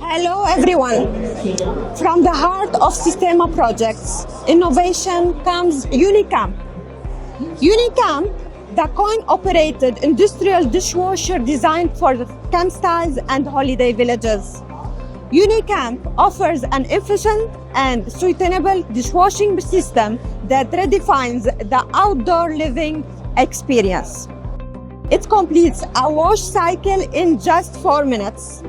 Hello everyone. From the heart of Sistema Projects Innovation comes Unicamp. Unicamp, the coin-operated industrial dishwasher designed for campsites and holiday villages. Unicamp offers an efficient and sustainable dishwashing system that redefines the outdoor living experience. It completes a wash cycle in just 4 minutes.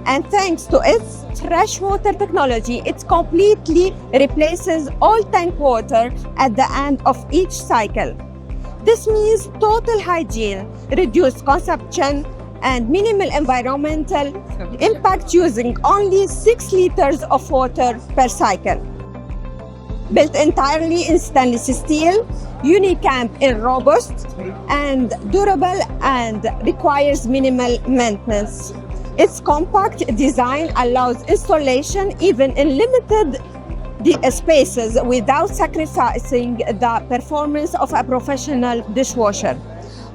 And thanks to its fresh water technology, it completely replaces all tank water at the end of each cycle. This means total hygiene, reduced consumption, and minimal environmental impact using only 6 liters of water per cycle. Built entirely in stainless steel, Unicamp is robust and durable and requires minimal maintenance. Its compact design allows installation even in limited spaces without sacrificing the performance of a professional dishwasher.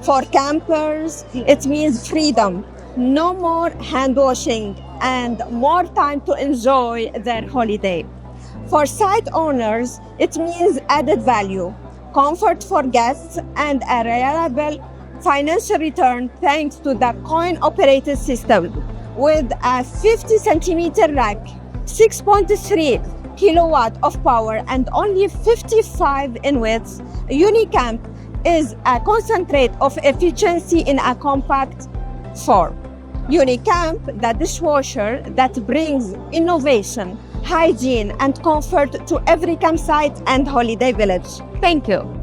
For campers, it means freedom, no more hand washing, and more time to enjoy their holiday. For site owners, it means added value, comfort for guests, and a reliable financial return thanks to the coin-operated system. With a 50 centimeter rack, 6.3 kilowatt of power, and only 55 in width, Unicamp is a concentrate of efficiency in a compact form. Unicamp, the dishwasher that brings innovation, hygiene, and comfort to every campsite and holiday village. Thank you.